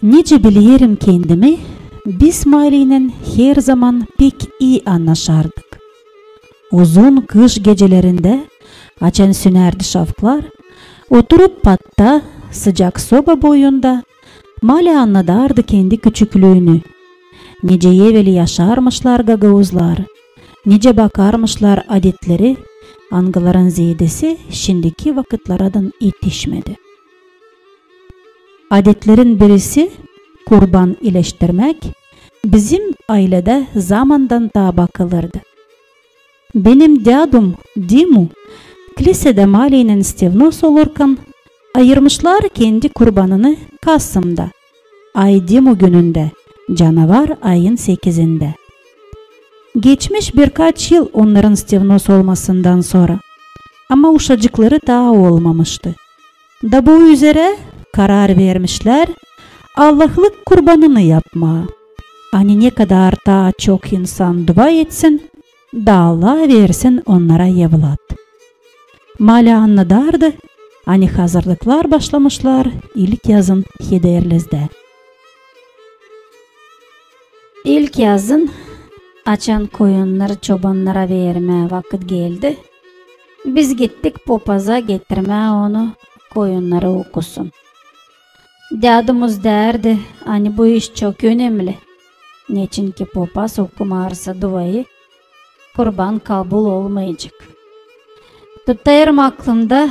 Nice biliyorum kendimi, biz Mali'nin her zaman pek iyi anlaşardık. Uzun kış gecelerinde açan sünerdi şafklar, oturup patta sıcak soba boyunda Mali anladardı kendi küçüklüğünü. Nice evveli yaşarmışlar gagavuzlar, nice bakarmışlar adetleri, angaların ziyadesi şimdiki vakitlerden yetişmedi. Adetlerin birisi kurban iyileştirmek bizim ailede zamandan daha bakılırdı. Benim dadım Dimu kilisede Mali'nin stevnos olurken ayırmışlar kendi kurbanını Kasım'da, Ay Dimu gününde, canavar ayın 8'inde. Geçmiş birkaç yıl onların stevnos olmasından sonra ama uşacıkları daha olmamıştı. Da bu üzere karar vermişler Allah'lık kurbanını yapmaya. Hani ne kadar daha çok insan dua etsin, da Allah versin onlara evlat. Mali anladardı, hani hazırlıklar başlamışlar ilk yazın Hederliz'de. İlk yazın açan koyunları çobanlara vermeye vakit geldi. Biz gittik popaza getirmeye onu, koyunları okusun. Dadımız derdi, hani bu iş çok önemli. Niçin ki popaz okumarsa duayı, kurban kabul olmayacak. Tutayırım aklımda,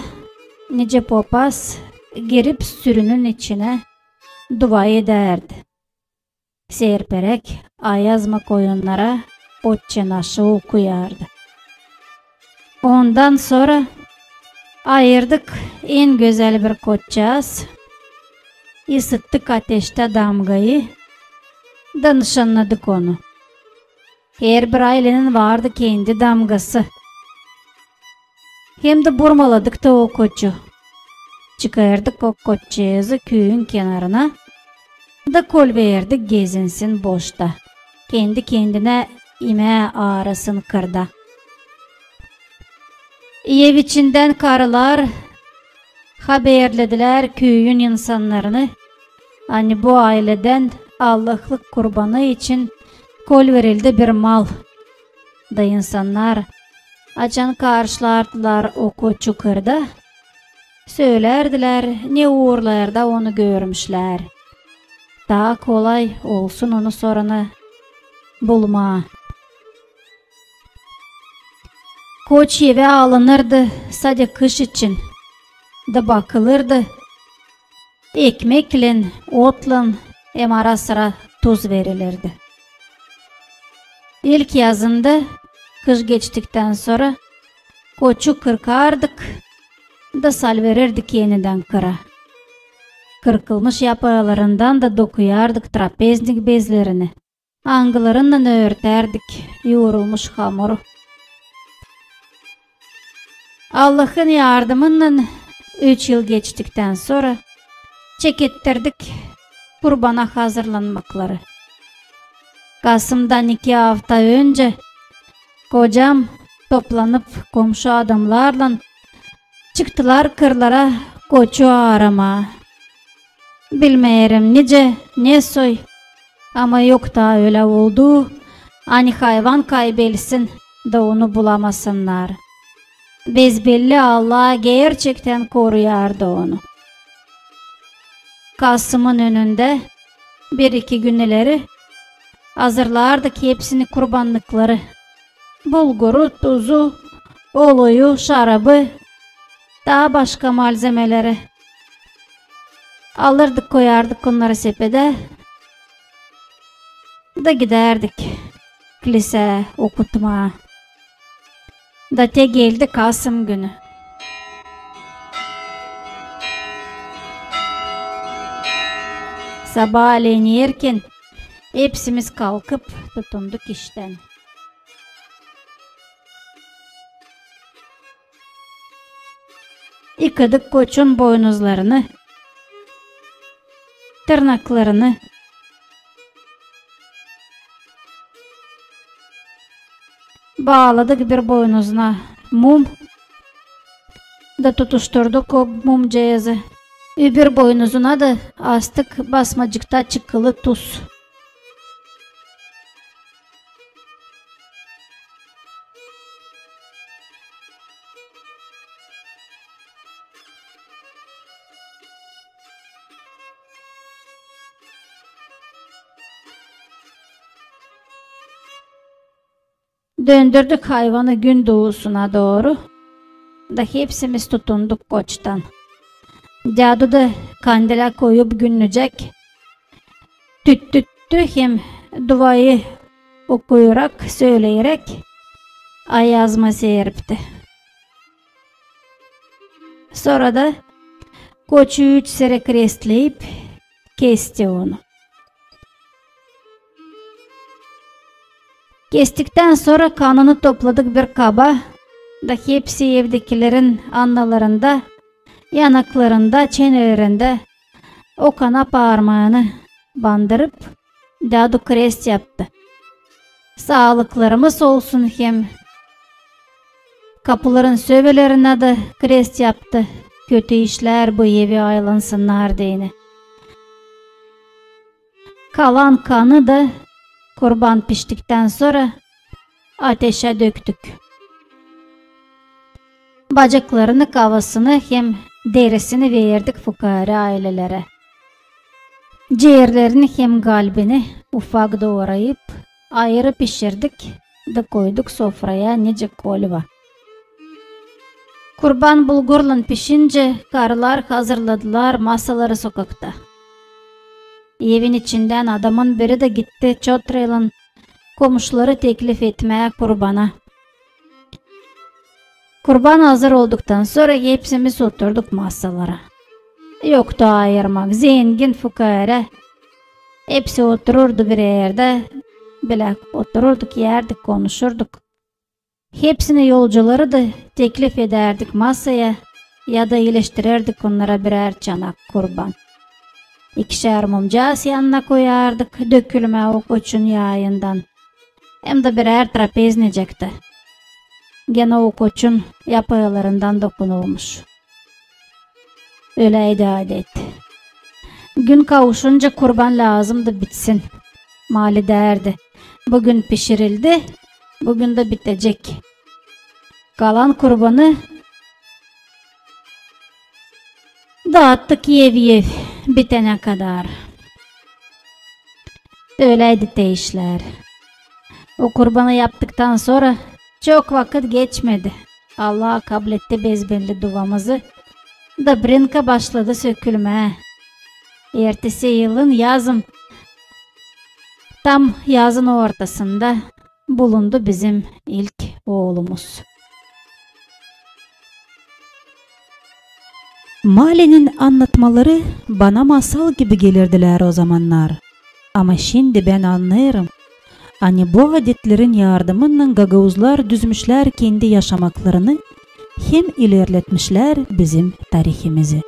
nice popaz girip sürünün içine duayı derdi. Serperek ayazma koyunlara Otçe naşı okuyardı. Ondan sonra ayırdık en güzel bir koçcağız. Isıttık ateşte damgayı, da nişanladık onu. Her bir ailenin vardı kendi damgası. Hem de burmaladık da o koçu. Çıkardık o koçcağızı köyün kenarına, da kol verdik gezinsin boşta. Kendi kendine ime ağrısın kırda. Ev içinden karılar haberlediler köyün insanlarını. Hani bu aileden Allah'lık kurbanı için kol verildi bir mal. Da insanlar açan karşılardılar o koçu kırda. Söylerdiler ne uğurlarda onu görmüşler. Daha kolay olsun onu sorunu bulma. Koç eve alınırdı sadece kış için. Da bakılırdı. Ekmekle, otla hem ara sıra tuz verilirdi. İlk yazında kış geçtikten sonra koçu kırkardık da sal verirdik yeniden kıra. Kırkılmış yaprağlarından da dokuyardık trapeznik bezlerini. Angılarından örterdik yoğrulmuş hamuru. Allah'ın yardımıyla 3 yıl geçtikten sonra çekettirdik kurbana hazırlanmakları. Kasım'dan 2 hafta önce kocam toplanıp komşu adamlarla çıktılar kırlara koçu arama. Bilmeyelim nice ne soy ama yok da öyle oldu. Hani hayvan kaybelsin da onu bulamasınlar. Bezbelli Allah gerçekten koruyardı onu. Kasım'ın önünde 1-2 günleri hazırlardık hepsini kurbanlıkları. Bulguru, tuzu, oluyu, şarabı, daha başka malzemeleri. Alırdık koyardık onları sepede. Da giderdik kilise okutmaya. Da te geldi Kasım günü. Sabahleyin erken hepsimiz kalkıp tutunduk işten. Yıkadık koçun boynuzlarını, tırnaklarını. Bağladık bir boynuzuna mum da tutuşturduk o mum cihazı. Öbür boynuzuna da astık basmacıkta çıkılı tuz. Döndürdük hayvanı gün doğusuna doğru. Da hepsimiz tutunduk koçtan. Dadu da kandile koyup günleyecek. Tüttüttü hem duayı okuyarak söyleyerek ayazma seyirpti. Sonra da koçu 3 sere krestleyip kesti onu. Kestikten sonra kanını topladık bir kaba. Da hepsi evdekilerin anlalarında, yanaklarında, çenelerinde o kana parmağını bandırıp Dadu krest yaptı. Sağlıklarımız olsun hem. Kapıların söbelerine de krest yaptı. Kötü işler bu evi aylansınlar diyene. Kalan kanı da kurban piştikten sonra ateşe döktük. Bacaklarını, kavasını hem derisini verdik fukara ailelere. Ciğerlerini hem kalbini ufak doğrayıp ayrı pişirdik da koyduk sofraya nice kolva. Kurban bulgurla pişince karılar hazırladılar masaları sokakta. Evin içinden adamın biri de gitti çotrayla komşuları teklif etmeye kurbana. Kurban hazır olduktan sonra hepsimiz oturduk masalara. Yoktu ayırmak, zengin fukara. Hepsi otururdu bir yerde. Bilek otururduk, yerdik, konuşurduk. Hepsine yolcuları da teklif ederdik masaya ya da iyileştirirdik onlara birer çanak kurban. 2'şer mumcas yanına koyardık dökülme o koçun yağından. Hem de birer trapez necekti. Gene o koçun yapılarından dokunulmuş. Öyleydi adet. Gün kavuşunca kurban lazımdı bitsin. Mali derdi. Bugün pişirildi, bugün de bitecek. Kalan kurbanı dağıttık yev bitene kadar. Öyleydi de işler. O kurbanı yaptıktan sonra çok vakit geçmedi. Allah kabul etti bezbelli duamızı. Da brinka başladı sökülmeye. Ertesi yılın yazın, tam yazın ortasında bulundu bizim ilk oğlumuz. Mali'nin anlatmaları bana masal gibi gelirdiler o zamanlar. Ama şimdi ben anlarım. Hani bu adetlerin yardımıyla gagavuzlar düzmüşler kendi yaşamaklarını hem ilerletmişler bizim tarihimizi.